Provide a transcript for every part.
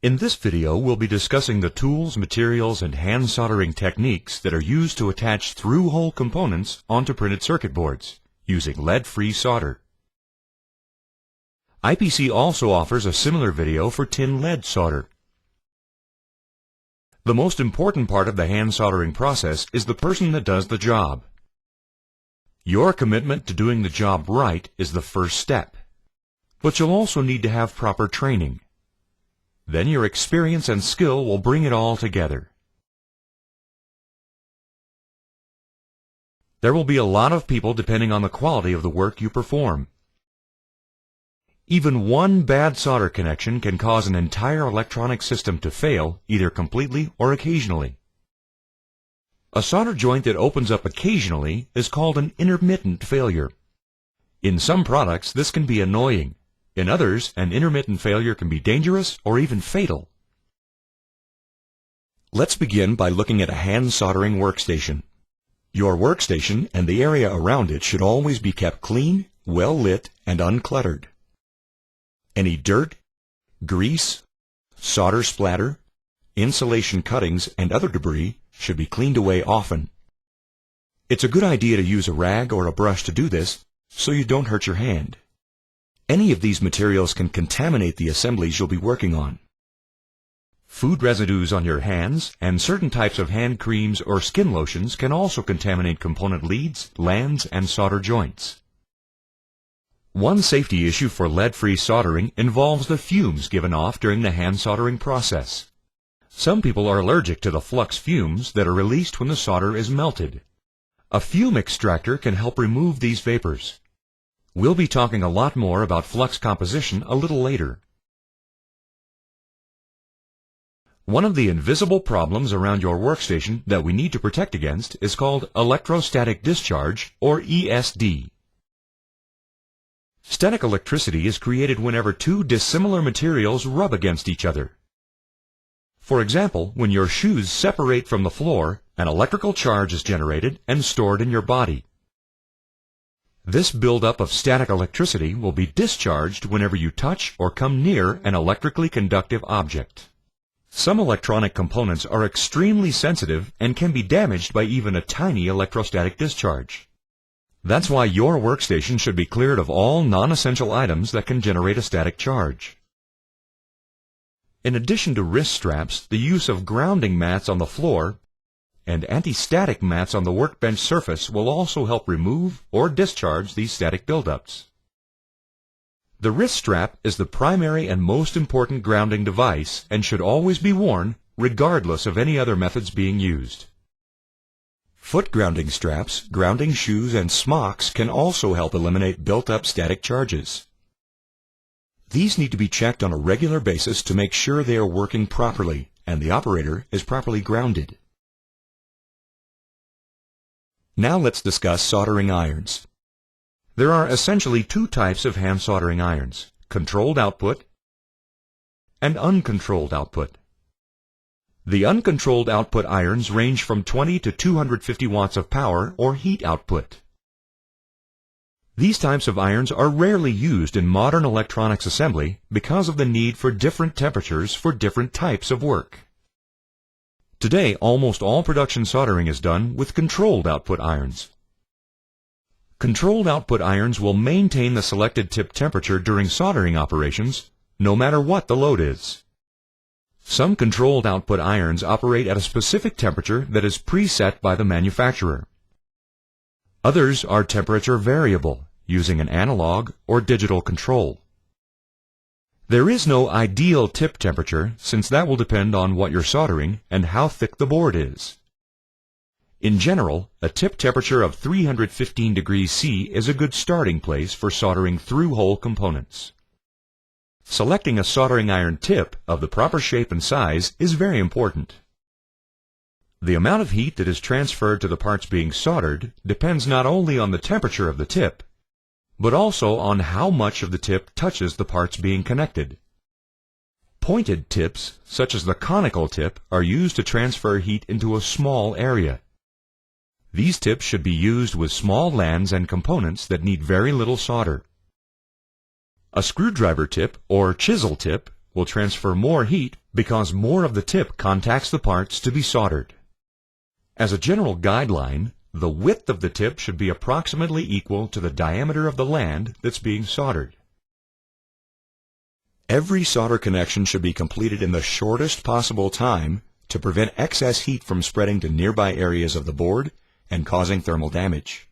In this video, we'll be discussing the tools, materials, and hand soldering techniques that are used to attach through-hole components onto printed circuit boards using lead-free solder. IPC also offers a similar video for tin lead solder. The most important part of the hand soldering process is the person that does the job. Your commitment to doing the job right is the first step, but you'll also need to have proper training. Then your experience and skill will bring it all together. There will be a lot of people depending on the quality of the work you perform. Even one bad solder connection can cause an entire electronic system to fail, either completely or occasionally. A solder joint that opens up occasionally is called an intermittent failure. In some products, this can be annoying. In others, an intermittent failure can be dangerous or even fatal. Let's begin by looking at a hand soldering workstation. Your workstation and the area around it should always be kept clean, well lit, and uncluttered. Any dirt, grease, solder splatter, insulation cuttings, and other debris should be cleaned away often. It's a good idea to use a rag or a brush to do this so you don't hurt your hand. Any of these materials can contaminate the assemblies you'll be working on. Food residues on your hands and certain types of hand creams or skin lotions can also contaminate component leads, lands, and solder joints. One safety issue for lead-free soldering involves the fumes given off during the hand soldering process. Some people are allergic to the flux fumes that are released when the solder is melted. A fume extractor can help remove these vapors. We'll be talking a lot more about flux composition a little later. One of the invisible problems around your workstation that we need to protect against is called electrostatic discharge, or ESD. Static electricity is created whenever two dissimilar materials rub against each other. For example, when your shoes separate from the floor, an electrical charge is generated and stored in your body. This buildup of static electricity will be discharged whenever you touch or come near an electrically conductive object. Some electronic components are extremely sensitive and can be damaged by even a tiny electrostatic discharge. That's why your workstation should be cleared of all non-essential items that can generate a static charge. In addition to wrist straps, the use of grounding mats on the floor and anti-static mats on the workbench surface will also help remove or discharge these static buildups. The wrist strap is the primary and most important grounding device and should always be worn regardless of any other methods being used. Foot grounding straps, grounding shoes, and smocks can also help eliminate built-up static charges. These need to be checked on a regular basis to make sure they are working properly and the operator is properly grounded. Now let's discuss soldering irons. There are essentially two types of hand soldering irons: controlled output and uncontrolled output. The uncontrolled output irons range from 20 to 250 watts of power or heat output. These types of irons are rarely used in modern electronics assembly because of the need for different temperatures for different types of work. Today, almost all production soldering is done with controlled output irons. Controlled output irons will maintain the selected tip temperature during soldering operations, no matter what the load is. Some controlled output irons operate at a specific temperature that is preset by the manufacturer. Others are temperature variable, using an analog or digital control. There is no ideal tip temperature, since that will depend on what you're soldering and how thick the board is. In general, a tip temperature of 315 degrees C is a good starting place for soldering through-hole components. Selecting a soldering iron tip of the proper shape and size is very important. The amount of heat that is transferred to the parts being soldered depends not only on the temperature of the tip, but also on how much of the tip touches the parts being connected. Pointed tips, such as the conical tip, are used to transfer heat into a small area. These tips should be used with small lands and components that need very little solder. A screwdriver tip or chisel tip will transfer more heat because more of the tip contacts the parts to be soldered. As a general guideline, the width of the tip should be approximately equal to the diameter of the land that's being soldered. Every solder connection should be completed in the shortest possible time to prevent excess heat from spreading to nearby areas of the board and causing thermal damage.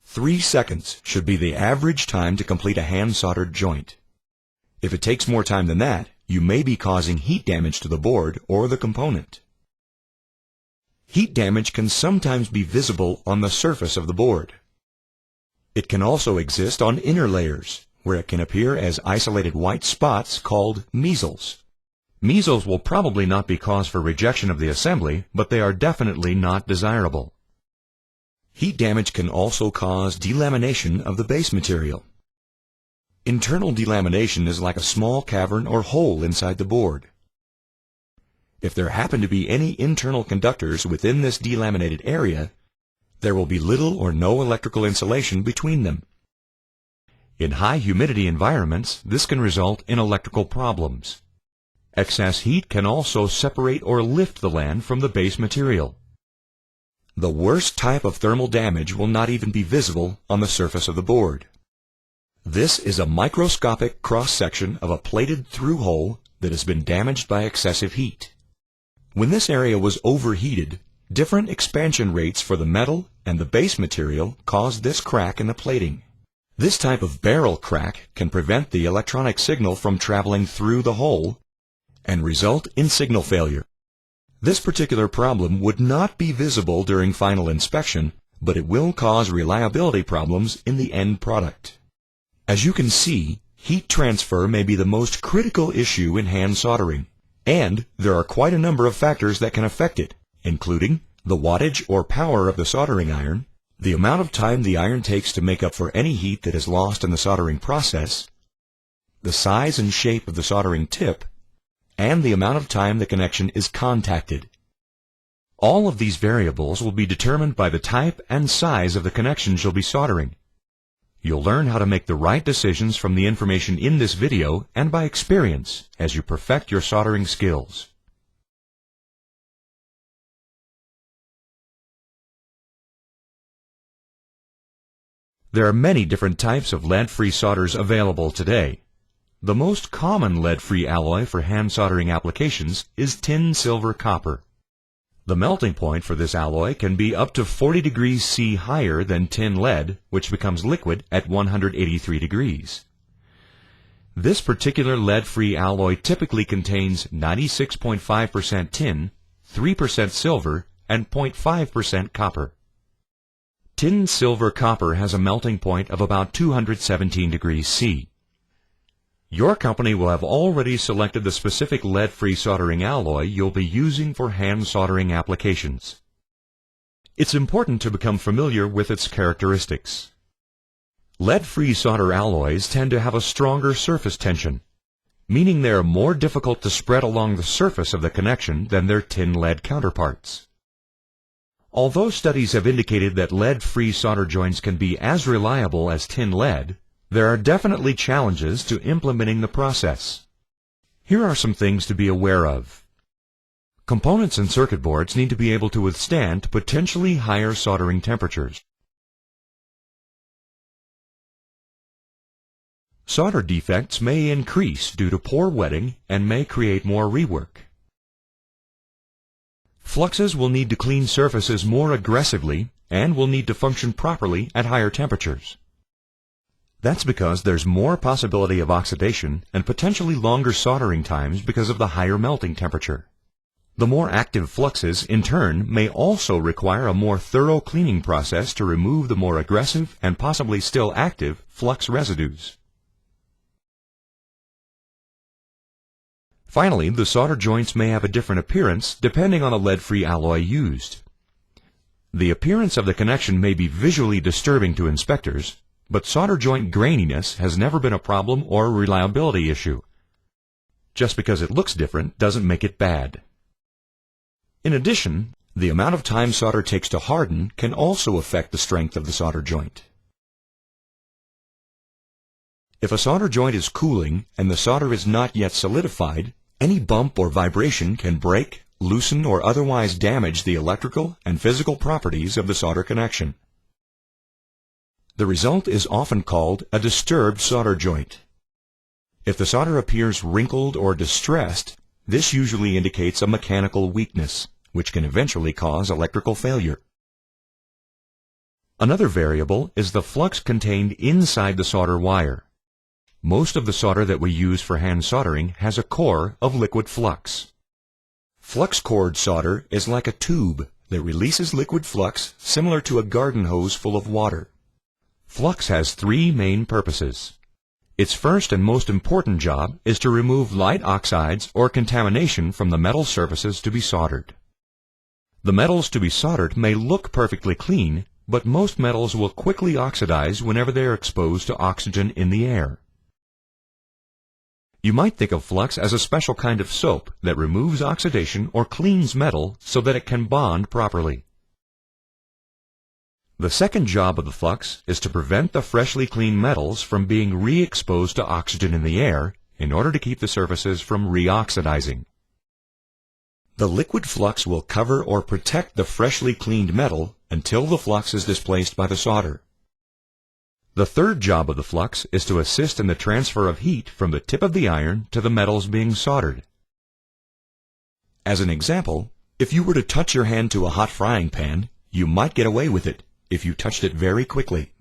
3 seconds should be the average time to complete a hand-soldered joint. If it takes more time than that, you may be causing heat damage to the board or the component. Heat damage can sometimes be visible on the surface of the board. It can also exist on inner layers, where it can appear as isolated white spots called measles. Measles will probably not be cause for rejection of the assembly, but they are definitely not desirable. Heat damage can also cause delamination of the base material. Internal delamination is like a small cavern or hole inside the board. If there happen to be any internal conductors within this delaminated area, there will be little or no electrical insulation between them. In high humidity environments, this can result in electrical problems. Excess heat can also separate or lift the land from the base material. The worst type of thermal damage will not even be visible on the surface of the board. This is a microscopic cross-section of a plated through hole that has been damaged by excessive heat. When this area was overheated, different expansion rates for the metal and the base material caused this crack in the plating. This type of barrel crack can prevent the electronic signal from traveling through the hole and result in signal failure. This particular problem would not be visible during final inspection, but it will cause reliability problems in the end product. As you can see, heat transfer may be the most critical issue in hand soldering, and there are quite a number of factors that can affect it, including the wattage or power of the soldering iron, the amount of time the iron takes to make up for any heat that is lost in the soldering process, the size and shape of the soldering tip, and the amount of time the connection is contacted. All of these variables will be determined by the type and size of the connections you'll be soldering. You'll learn how to make the right decisions from the information in this video and by experience as you perfect your soldering skills. There are many different types of lead-free solders available today. The most common lead-free alloy for hand soldering applications is tin silver copper. The melting point for this alloy can be up to 40 degrees C higher than tin lead, which becomes liquid at 183 degrees. This particular lead-free alloy typically contains 96.5% tin, 3% silver, and 0.5% copper. Tin silver copper has a melting point of about 217 degrees C. Your company will have already selected the specific lead-free soldering alloy you'll be using for hand soldering applications. It's important to become familiar with its characteristics. Lead-free solder alloys tend to have a stronger surface tension, meaning they are more difficult to spread along the surface of the connection than their tin-lead counterparts. Although studies have indicated that lead-free solder joints can be as reliable as tin lead, there are definitely challenges to implementing the process. Here are some things to be aware of. Components and circuit boards need to be able to withstand potentially higher soldering temperatures. Solder defects may increase due to poor wetting and may create more rework. Fluxes will need to clean surfaces more aggressively and will need to function properly at higher temperatures. That's because there's more possibility of oxidation and potentially longer soldering times because of the higher melting temperature. The more active fluxes, in turn, may also require a more thorough cleaning process to remove the more aggressive and possibly still active flux residues. Finally, the solder joints may have a different appearance depending on the lead-free alloy used. The appearance of the connection may be visually disturbing to inspectors, but solder joint graininess has never been a problem or a reliability issue. Just because it looks different doesn't make it bad. In addition, the amount of time solder takes to harden can also affect the strength of the solder joint. If a solder joint is cooling and the solder is not yet solidified, Any bump or vibration can break, loosen, or otherwise damage the electrical and physical properties of the solder connection. The result is often called a disturbed solder joint. If the solder appears wrinkled or distressed, this usually indicates a mechanical weakness, which can eventually cause electrical failure. Another variable is the flux contained inside the solder wire. Most of the solder that we use for hand soldering has a core of liquid flux. Flux cord solder is like a tube that releases liquid flux similar to a garden hose full of water. Flux has three main purposes. Its first and most important job is to remove light oxides or contamination from the metal surfaces to be soldered. The metals to be soldered may look perfectly clean, but most metals will quickly oxidize whenever they are exposed to oxygen in the air. You might think of flux as a special kind of soap that removes oxidation or cleans metal so that it can bond properly. The second job of the flux is to prevent the freshly cleaned metals from being re-exposed to oxygen in the air in order to keep the surfaces from re-oxidizing. The liquid flux will cover or protect the freshly cleaned metal until the flux is displaced by the solder. The third job of the flux is to assist in the transfer of heat from the tip of the iron to the metals being soldered. As an example, if you were to touch your hand to a hot frying pan, you might get away with it if you touched it very quickly.